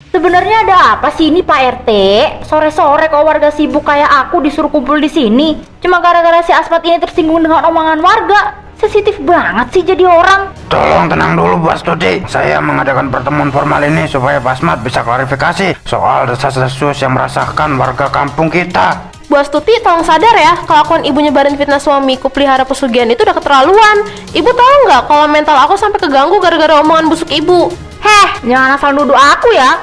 Sebenarnya ada apa sih ini Pak RT? Sore-sore kok warga sibuk kayak aku disuruh kumpul di sini. Cuma gara-gara si Asmat ini tersinggung dengan omongan warga. Sensitif banget sih jadi orang. Tolong tenang dulu Bu Astuti. Saya mengadakan pertemuan formal ini supaya Pak Asmat bisa klarifikasi soal desas-desus yang merasakan warga kampung kita. Bu Astuti, tolong sadar ya, kelakuan ibu nyebarin fitnah suamiku pelihara pesugihan itu udah keterlaluan. Ibu tahu nggak kalau mental aku sampai keganggu gara-gara omongan busuk ibu? Heh, jangan asal nuduh aku ya.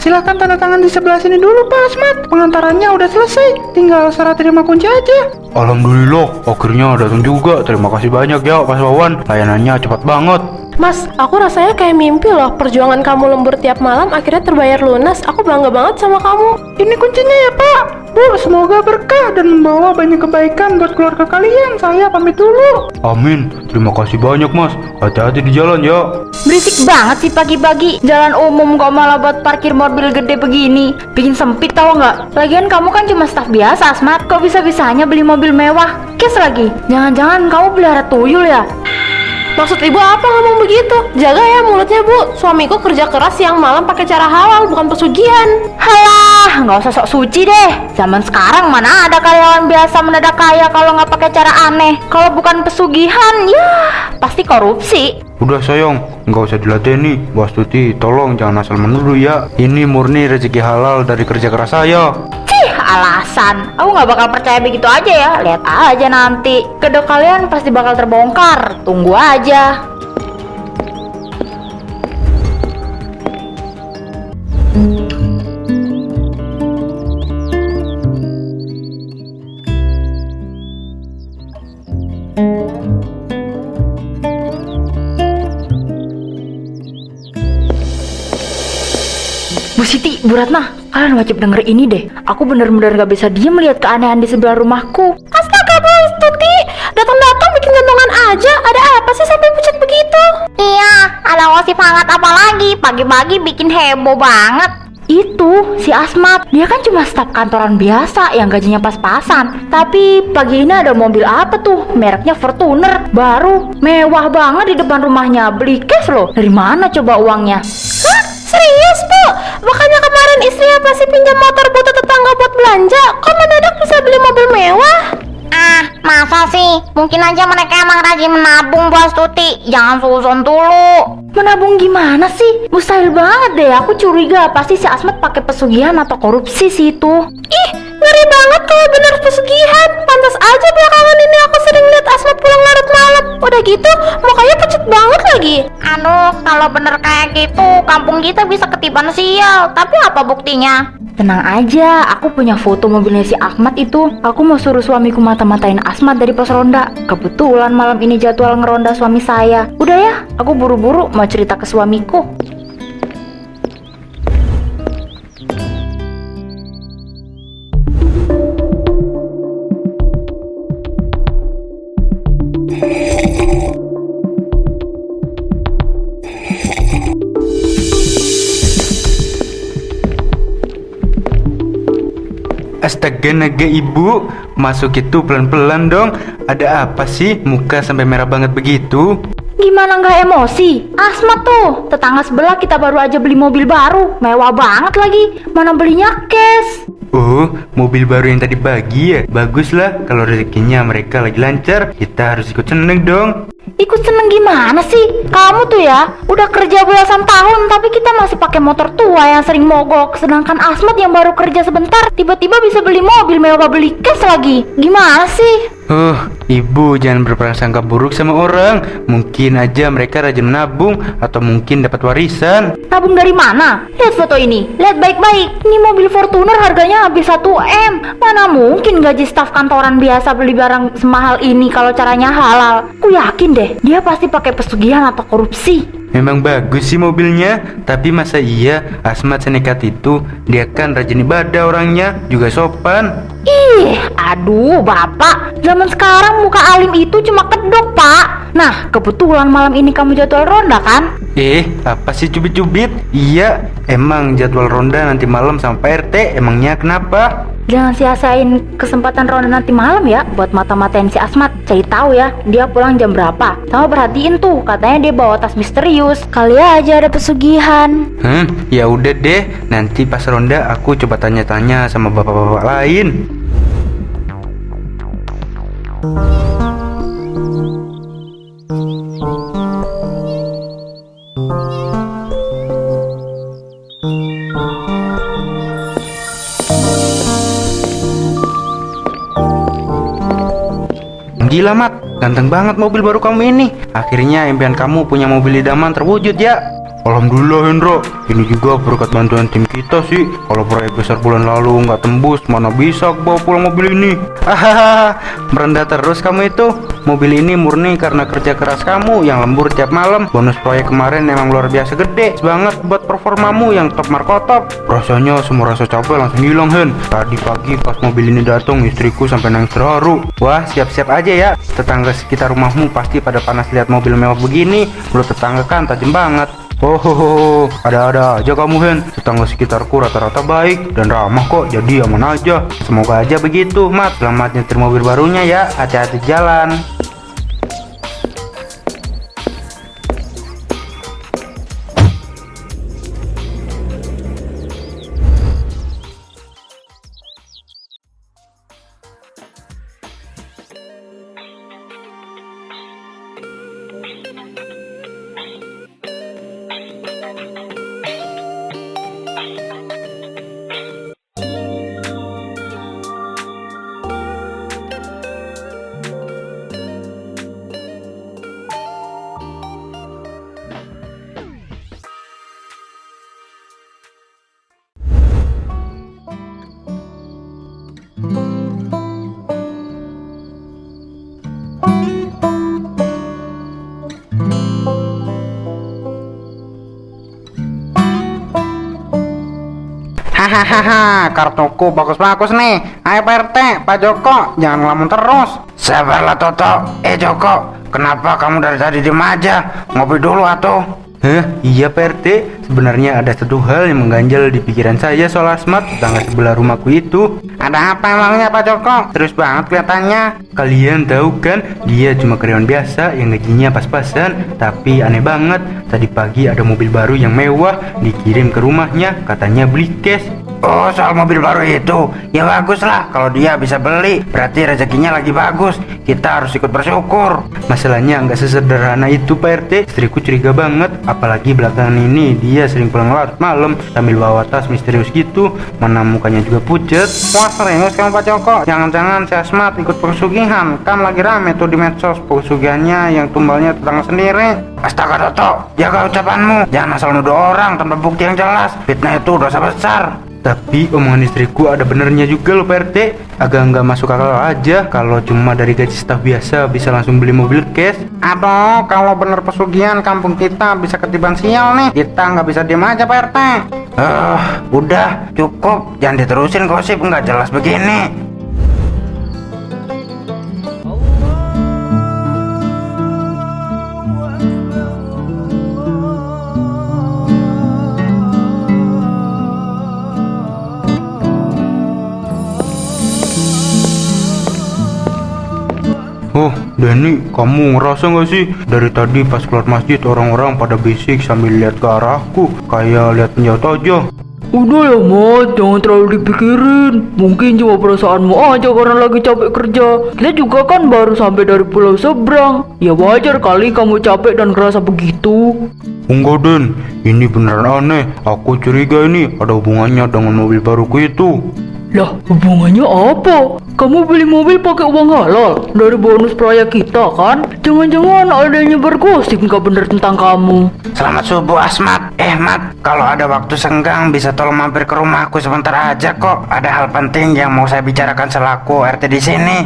Silahkan tanda tangan di sebelah sini dulu Pak Asmat. Pengantarannya udah selesai. Tinggal serah terima kunci aja. Alhamdulillah, akhirnya datang juga. Terima kasih banyak ya Pak Wawan. Layanannya cepat banget. Mas, aku rasanya kayak mimpi loh. Perjuangan kamu lembur tiap malam akhirnya terbayar lunas. Aku bangga banget sama kamu. Ini kuncinya ya Pak. Bu, semoga berkah dan membawa banyak kebaikan buat keluarga kalian. Saya pamit dulu. Amin. Terima kasih banyak Mas. Hati-hati di jalan ya. Berisik banget sih pagi-pagi. Jalan umum kok malah buat parkir mobil gede begini. Bikin sempit tau nggak? Lagian kamu kan cuma staf biasa Asmat. Kok bisa-bisanya beli mobil mewah? Kes lagi. Jangan-jangan kamu pelihara tuyul ya? Maksud ibu apa ngomong begitu? Jaga ya mulutnya bu. Suamiku kerja keras siang malam pakai cara halal, bukan pesugihan. Halah, nggak usah sok suci deh. Zaman sekarang mana ada karyawan biasa mendadak kaya kalau nggak pakai cara aneh. Kalau bukan pesugihan, ya pasti korupsi. Udah sayang, nggak usah diladeni. Bu Astuti, tolong jangan asal menuduh ya. Ini murni rezeki halal dari kerja keras saya. Cih, alasan. Aku nggak bakal percaya begitu aja ya. Lihat aja nanti. Kedok kalian pasti bakal terbongkar. Tunggu aja. Bu Siti, Bu Ratna, kalian wajib denger ini deh. Aku bener-bener gak bisa diem melihat keanehan di sebelah rumahku. Astaga bu Astuti, datang-datang bikin gantungan aja. Ada apa sih sampai pucat begitu? Iya, ada gosip hangat apa lagi? Pagi-pagi bikin heboh banget. Itu si Asmat, dia kan cuma staf kantoran biasa yang gajinya pas-pasan. Tapi pagi ini ada mobil apa tuh? Mereknya Fortuner, baru, mewah banget di depan rumahnya. Beli cash loh. Dari mana coba uangnya? Hah? Serius bu? Makanya kemarin istrinya pasti pinjam motor butuh tetangga buat belanja. Kok mendadak bisa beli mobil mewah? Ah, masa sih? Mungkin aja mereka emang rajin menabung, Bu Astuti. Jangan suzon dulu. Menabung gimana sih? Mustahil banget deh. Aku curiga pasti si Asmat pakai pesugihan atau korupsi sih itu. Ih, ngeri banget kalau benar pesugihan. Pantas aja belakangan ini aku sering lihat Asmat pulang larut malam. Udah gitu, mukanya pucat banget lagi. Aduh, kalau bener kayak gitu, kampung kita bisa ketiban sial. Tapi apa buktinya? Tenang aja, aku punya foto mobilnya si Ahmad itu. Aku mau suruh suamiku mata-matain Asmat dari pos ronda. Kebetulan malam ini jadwal ngeronda suami saya. Udah ya, aku buru-buru mau cerita ke suamiku. Astaga naga ibu, masuk itu pelan-pelan dong. Ada apa sih muka sampai merah banget begitu? Gimana nggak emosi? Asmat tuh, tetangga sebelah kita baru aja beli mobil baru. Mewah banget lagi, mana belinya cash. Oh, mobil baru yang tadi pagi ya? Baguslah, kalau rezekinya mereka lagi lancar, kita harus ikut seneng dong. Ikut seneng gimana sih? Kamu tuh ya, udah kerja belasan tahun tapi kita masih pakai motor tua yang sering mogok. Sedangkan Asmat yang baru kerja sebentar, tiba-tiba bisa beli mobil mewah, beli cash lagi. Gimana sih? Ibu jangan berprasangka buruk sama orang. Mungkin aja mereka rajin menabung atau mungkin dapat warisan. Tabung dari mana? Lihat foto ini, lihat baik-baik. Ini mobil Fortuner harganya habis 1 M. Mana mungkin gaji staf kantoran biasa beli barang semahal ini kalau caranya halal. Aku yakin deh, dia pasti pakai pesugihan atau korupsi. Memang bagus sih mobilnya, tapi masa iya Asmat senekat itu? Dia kan rajin ibadah orangnya, juga sopan. Ih, aduh bapak, zaman sekarang muka alim itu cuma kedok pak. Nah, kebetulan malam ini kamu jadwal ronda kan? Apa sih cubit-cubit? Iya, emang jadwal ronda nanti malam sama Pak RT. Emangnya kenapa? Jangan sia-siain kesempatan ronda nanti malam ya buat mata-matain si Asmat. Cari tahu ya, dia pulang jam berapa. Sama perhatiin tuh, katanya dia bawa tas misterius. Kali aja ada pesugihan. Ya udah deh. Nanti pas ronda aku coba tanya-tanya sama bapak-bapak lain. Gila Mat, ganteng banget mobil baru kamu ini. Akhirnya impian kamu punya mobil idaman terwujud ya. Alhamdulillah Hendro, ini juga berkat bantuan tim kita sih. Kalau proyek besar bulan lalu nggak tembus, mana bisa bawa pulang mobil ini. Hahaha, merendah terus kamu itu. Mobil ini murni karena kerja keras kamu yang lembur tiap malam. Bonus proyek kemarin emang luar biasa gede banget buat performamu yang top markotop. Rasanya semua rasa capek langsung hilang Hen. Tadi pagi pas mobil ini datang, istriku sampai nangis terharu. Wah, siap-siap aja ya. Tetangga sekitar rumahmu pasti pada panas lihat mobil mewah begini. Mulut tetangga kan tajam banget. Oh, ada-ada aja kamu Hen. Tetangga sekitarku rata-rata baik dan ramah kok, jadi aman aja. Semoga aja begitu Mat. Selamat nyetir mobil barunya ya. Hati-hati jalan. Hahaha, kartuku bagus-bagus nih. Ayo Pak RT, Pak Joko, jangan ngelamun terus. Sabarlah Toto. Joko, kenapa kamu dari tadi diem aja? Ngopi dulu atuh. Iya Pak RT, sebenarnya ada satu hal yang mengganjal di pikiran saya soal Asmat, tetangga sebelah rumahku itu. Ada apa emangnya Pak Joko? Serius banget kelihatannya. Kalian tahu kan, dia cuma karyawan biasa yang gajinya pas-pasan. Tapi aneh banget, tadi pagi ada mobil baru yang mewah dikirim ke rumahnya, katanya beli cash. Oh, soal mobil baru itu, ya bagus lah. Kalau dia bisa beli, berarti rezekinya lagi bagus. Kita harus ikut bersyukur. Masalahnya nggak sesederhana itu Pak RT. Istriku curiga banget, apalagi belakangan ini dia sering pulang larut malam sambil bawa tas misterius gitu. Mana mukanya juga pucet. Wah serius kamu Pak Joko? Jangan-jangan si Asmat ikut pesugihan? Kan lagi rame tuh di medsos pesugihannya yang tumbalnya tetangga sendiri. Astaga Toto, jaga ucapanmu. Jangan asal nuduh orang tanpa bukti yang jelas. Fitnah itu dosa besar. Tapi omongan istriku ada benernya juga loh Pak RT. Agak nggak masuk akal aja kalau cuma dari gaji staf biasa bisa langsung beli mobil cash. Aduh, kalau bener pesugihan kampung kita bisa ketiban sial nih. Kita nggak bisa diem aja Pak RT. Udah cukup, jangan diterusin gosip nggak jelas begini. Oh, Dani, kamu ngerasa gak sih? Dari tadi pas keluar masjid orang-orang pada bisik sambil lihat ke arahku, kayak lihat penjahat aja. Udah ya Mat, jangan terlalu dipikirin. Mungkin cuma perasaanmu aja karena lagi capek kerja. Kita juga kan baru sampai dari pulau seberang. Ya wajar kali kamu capek dan ngerasa begitu. Enggak Den, ini beneran aneh. Aku curiga ini ada hubungannya dengan mobil baruku itu. Lah, hubungannya apa? Kamu beli mobil pakai uang halal dari bonus proyek kita kan? Jangan-jangan ada yang nyebar gosip nggak bener tentang kamu. Selamat subuh Asmat. Mat, kalau ada waktu senggang bisa tolong mampir ke rumahku sebentar aja kok. Ada hal penting yang mau saya bicarakan selaku RT di sini.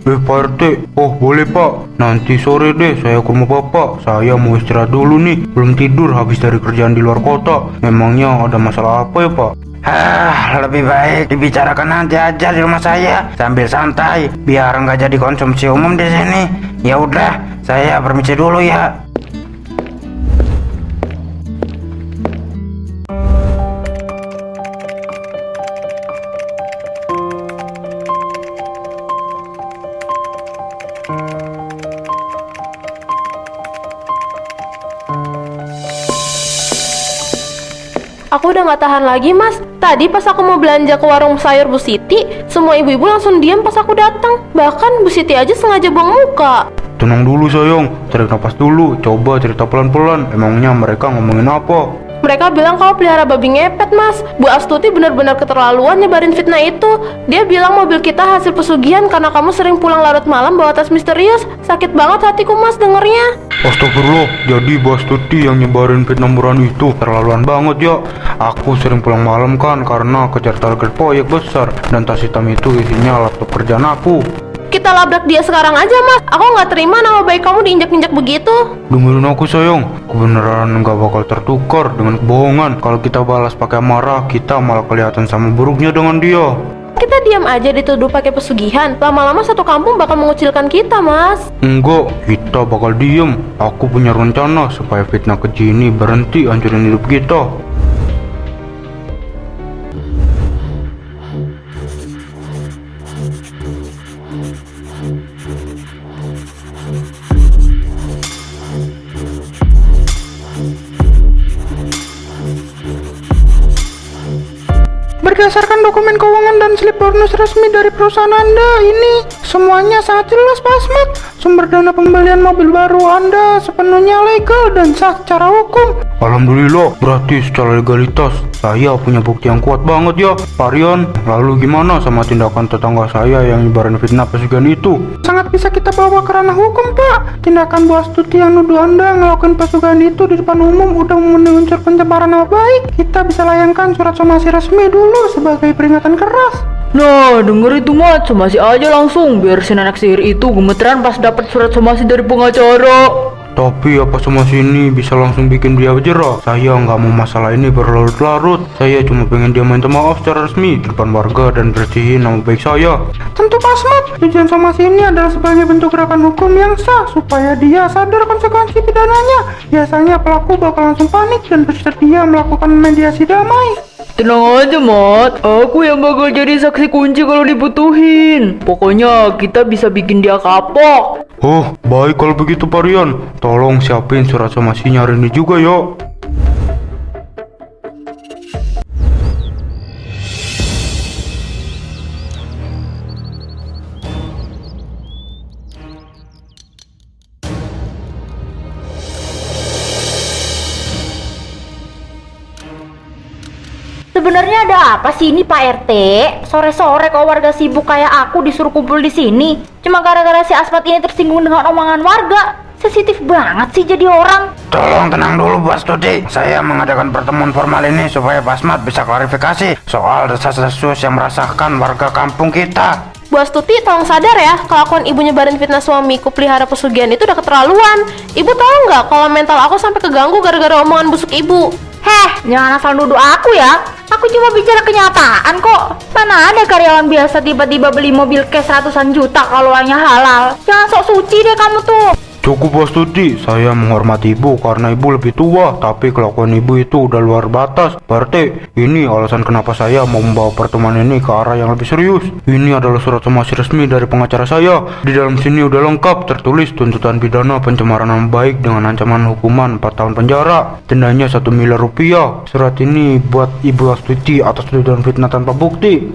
Pak RT, oh boleh Pak. Nanti sore deh saya ke rumah Bapak. Saya mau istirahat dulu nih. Belum tidur habis dari kerjaan di luar kota. Memangnya ada masalah apa ya Pak? Lebih baik dibicarakan nanti aja di rumah saya sambil santai, biar nggak jadi konsumsi umum di sini. Ya udah, saya permisi dulu ya. Aku udah gak tahan lagi, Mas. Tadi pas aku mau belanja ke warung sayur Bu Siti, semua ibu-ibu langsung diam pas aku datang. Bahkan Bu Siti aja sengaja buang muka. Tenang dulu sayang, tarik nafas dulu, coba cerita pelan-pelan. Emangnya mereka ngomongin apa? Mereka bilang kau pelihara babi ngepet, Mas. Bu Astuti benar-benar keterlaluan nyebarin fitnah itu. Dia bilang mobil kita hasil pesugihan karena kamu sering pulang larut malam bawa tas misterius. Sakit banget hatiku, Mas, dengernya. Astagfirullah, jadi Bos Tuti yang nyebarin fitnah murahan itu terlaluan banget ya. Aku sering pulang malam kan karena kejar target proyek besar, dan tas hitam itu isinya laptop kerjaan aku. Kita labrak dia sekarang aja, Mas. Aku nggak terima nama baik kamu diinjak-injak begitu. Dengerin aku sayang, kebenaran nggak bakal tertukar dengan kebohongan. Kalau kita balas pakai marah, kita malah kelihatan sama buruknya dengan dia. Kita diam aja dituduh pakai pesugihan. Lama-lama satu kampung bakal mengucilkan kita, Mas. Enggak, kita bakal diem. Aku punya rencana supaya fitnah keji ini berhenti hancurin hidup kita. Berdasarkan dokumen keuangan dan slip bonus resmi dari perusahaan Anda, ini semuanya sangat jelas, Pak Asmat. Sumber dana pembelian mobil baru Anda sepenuhnya legal dan sah secara hukum. Alhamdulillah, berarti secara legalitas saya punya bukti yang kuat banget ya, Pak Rian. Lalu gimana sama tindakan tetangga saya yang nyebarin fitnah pesugihan itu? Sangat bisa kita bawa ke ranah hukum, Pak. Tindakan Bu Astuti yang nuduh Anda ngelakuin pesugihan itu di depan umum udah memenuhi unsur pencemaran nama baik. Kita bisa layangkan surat somasi resmi dulu sebagai peringatan keras. Nah, denger itu Mat, somasi aja langsung biar si nenek sihir itu gemeteran pas dapat surat somasi dari pengacara. Tapi apa somasi ini bisa langsung bikin dia jerah? Saya nggak mau masalah ini berlarut-larut. Saya cuma pengen dia minta maaf secara resmi di depan warga dan bersihin nama baik saya. Tentu, Pak Asmat. Tujuan somasi ini adalah sebagai bentuk gerakan hukum yang sah supaya dia sadar konsekuensi pidananya. Biasanya pelaku bakal langsung panik dan bersedia melakukan mediasi damai. Tenang aja Mat, aku yang bakal jadi saksi kunci kalau dibutuhin. Pokoknya kita bisa bikin dia kapok. Oh, baik kalau begitu Pak Rian. Tolong siapin surat somasinya hari ini juga ya. Sebenarnya ada apa sih ini Pak RT? Sore-sore kok warga sibuk kayak aku disuruh kumpul di sini. Cuma gara-gara si Asmat ini tersinggung dengan omongan warga. Sensitif banget sih jadi orang. Tolong tenang dulu Bu Astuti. Saya mengadakan pertemuan formal ini supaya Pak Asmat bisa klarifikasi soal desas-desus yang meresahkan warga kampung kita. Bu Astuti, tolong sadar ya, kelakuan ibu nyebarin fitnah suamiku pelihara pesugihan itu udah keterlaluan. Ibu tahu nggak kalau mental aku sampai keganggu gara-gara omongan busuk ibu? Heh, jangan asal nuduh aku ya. Aku cuma bicara kenyataan kok. Mana ada karyawan biasa tiba-tiba beli mobil cash ratusan juta kalau uangnya halal. Jangan sok suci deh kamu tuh. Cukup Bu Astuti, saya menghormati ibu karena ibu lebih tua, tapi kelakuan ibu itu udah luar batas. Berarti ini alasan kenapa saya mau membawa pertemuan ini ke arah yang lebih serius. Ini adalah surat somasi resmi dari pengacara saya. Di dalam sini udah lengkap tertulis tuntutan pidana pencemaran nama baik dengan ancaman hukuman 4 tahun penjara, dendanya 1 miliar rupiah. Surat ini buat Ibu Astuti atas tuduhan fitnah tanpa bukti.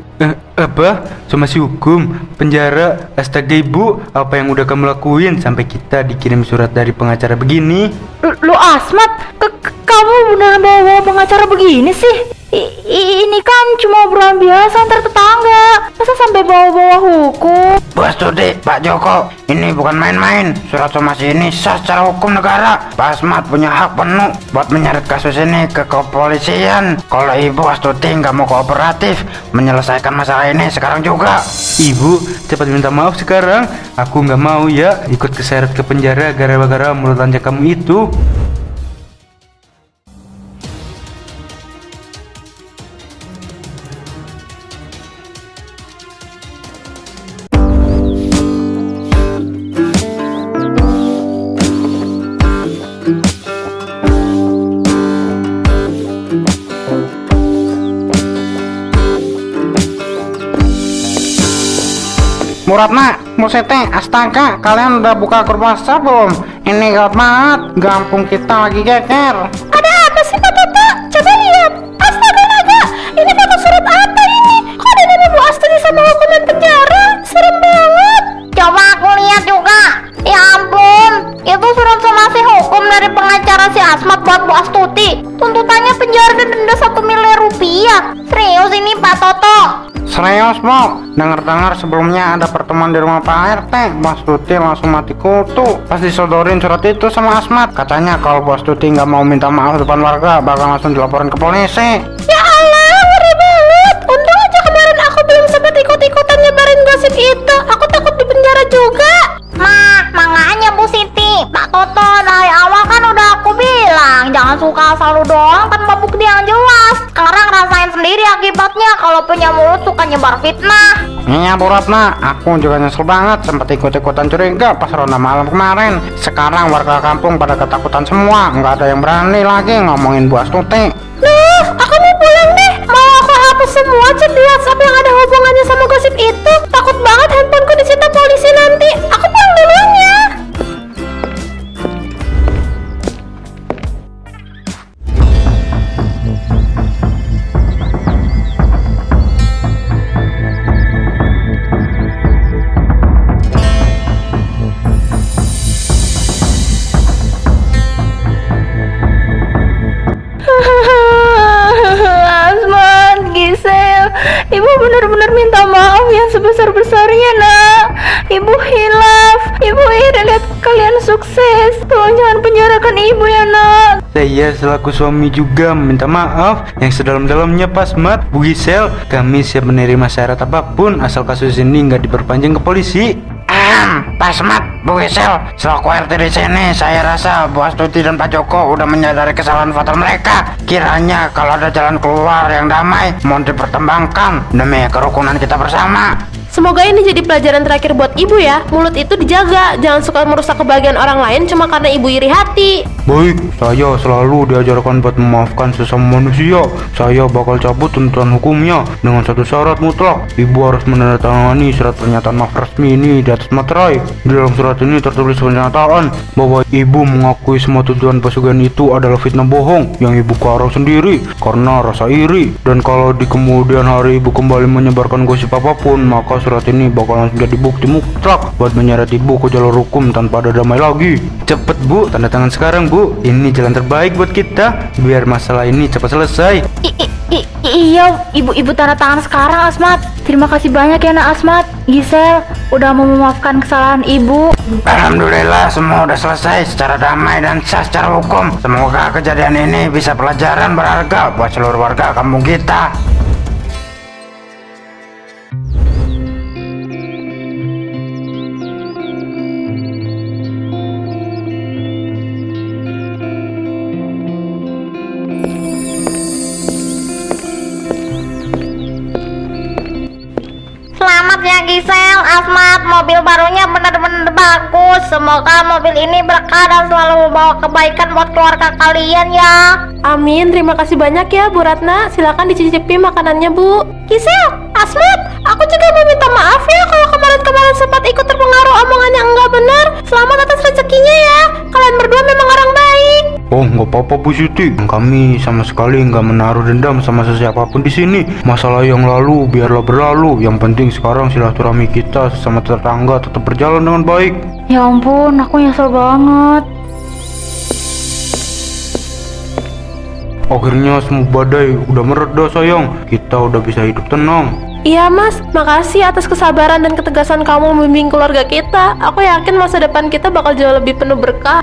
Apa? Somasi hukum? Penjara? Astaga ibu, apa yang udah kamu lakuin sampai kita dikirim surat dari pengacara begini? Lu Asmat, kamu beneran bawa pengacara begini sih? Ini kan cuma obrolan biasa antar tetangga. Masa sampai bawa-bawa hukum? Bu Astuti, Pak Joko, ini bukan main-main. Surat somasi ini sah secara hukum negara. Pak Asmat punya hak penuh buat menyeret kasus ini ke kepolisian. Kalau Ibu Astuti nggak mau kooperatif menyelesaikan masalah ini sekarang juga. Ibu, cepat minta maaf sekarang. Aku nggak mau ya ikut keseret ke penjara gara-gara mulut lanjak kamu itu. Bu Ratna, Bu Siti, astaga, kalian udah buka grup WhatsApp belum? Ini gawat banget, kampung kita lagi geger. Ada apa sih Pak Toto? Coba lihat. Astaga naga, ini foto surat apa ini? Kok ada nama Bu Astuti sama hukuman penjara? Serem banget. Coba aku lihat juga. Ya ampun, itu surat somasi hukum dari pengacara si Asmat buat Bu Astuti. Tuntutannya penjara dan denda 1 miliar rupiah. Serius ini Pak Toto? Serius, Bu. Dengar-dengar sebelumnya ada pertemuan di rumah Pak RT. Bu Astuti langsung mati kutu pas disodorin surat itu sama Asmat. Katanya kalau Bu Astuti nggak mau minta maaf depan warga, bakal langsung dilaporin ke polisi. Ya Allah, ngeri banget. Untung aja kemarin aku belum sempat ikut-ikutan nyebarin gosip itu. Aku takut di penjara juga. Nah, makanya Bu Siti, Pak Toto dari awal kan udah aku bilang jangan suka asal lu doang tanpa bukti yang jelas. Sekarang rasain sendiri akibatnya kalau punya mulut suka nyebar fitnah. Iya Bu Ratna, aku juga nyesel banget sempat ikut-ikutan curiga pas ronda malam kemarin. Sekarang warga kampung pada ketakutan semua, nggak ada yang berani lagi ngomongin Bu Astuti. Nah, aku mau pulang deh. Mau aku hapus semua chat di WhatsApp yang ada hubungannya sama gosip itu. Takut banget handphoneku disita polisi nanti. Aku pulang duluan ya. Asmat, Gisel, Ibu benar-benar minta maaf yang sebesar-besarnya nak. Ibu hilaf, Ibu iri lihat kalian sukses. Tolong jangan penjarakan Ibu ya nak. Saya selaku suami juga minta maaf yang sedalam-dalamnya Pak Asmat, Bu Gisel. Kami siap menerima syarat apapun asal kasus ini nggak diperpanjang ke polisi. Pak Asmat, Bu Gisel, selaku RT di sini, saya rasa Bu Astuti dan Pak Joko udah menyadari kesalahan fatal mereka. Kiranya kalau ada jalan keluar yang damai, mohon dipertimbangkan demi kerukunan kita bersama. Semoga ini jadi pelajaran terakhir buat ibu ya. Mulut itu dijaga. Jangan suka merusak kebahagiaan orang lain cuma karena ibu iri hati. Baik, saya selalu diajarkan buat memaafkan sesama manusia. Saya bakal cabut tuntutan hukumnya dengan satu syarat mutlak. Ibu harus menandatangani surat pernyataan maaf resmi ini di atas materai. Di dalam surat ini tertulis pernyataan bahwa ibu mengakui semua tuduhan pesugihan itu adalah fitnah bohong yang ibu karang sendiri karena rasa iri. Dan kalau di kemudian hari ibu kembali menyebarkan gosip apapun, maka surat ini bakal langsung jadi bukti mutlak buat menyeret ibu ke jalur hukum tanpa ada damai lagi. Cepet Bu, tanda tangan sekarang Bu. Ini jalan terbaik buat kita biar masalah ini cepat selesai. Iya, ibu tanda tangan sekarang Asmat. Terima kasih banyak ya nak Asmat, Gisel, udah mau memaafkan kesalahan ibu. Alhamdulillah semua udah selesai secara damai dan sah secara hukum. Semoga kejadian ini bisa pelajaran berharga buat seluruh warga kampung kita. Selamat ya Gisel, Asmat, mobil barunya benar-benar bagus. Semoga mobil ini berkah dan selalu membawa kebaikan buat keluarga kalian ya. Amin, terima kasih banyak ya Bu Ratna. Silakan dicicipi makanannya Bu. Gisel, Asmat, aku juga mau minta maaf ya kalau kemarin sempat ikut terpengaruh omongan yang enggak benar. Selamat atas rezekinya ya. Kalian berdua memang orang baik. Oh, nggak apa-apa Bu Siti. Kami sama sekali nggak menaruh dendam sama siapapun di sini. Masalah yang lalu biarlah berlalu. Yang penting sekarang silaturahmi kita sama tetangga tetap berjalan dengan baik. Ya ampun, aku nyesel banget. Akhirnya semua badai udah mereda sayang. Kita udah bisa hidup tenang. Iya Mas, makasih atas kesabaran dan ketegasan kamu membimbing keluarga kita. Aku yakin masa depan kita bakal jauh lebih penuh berkah.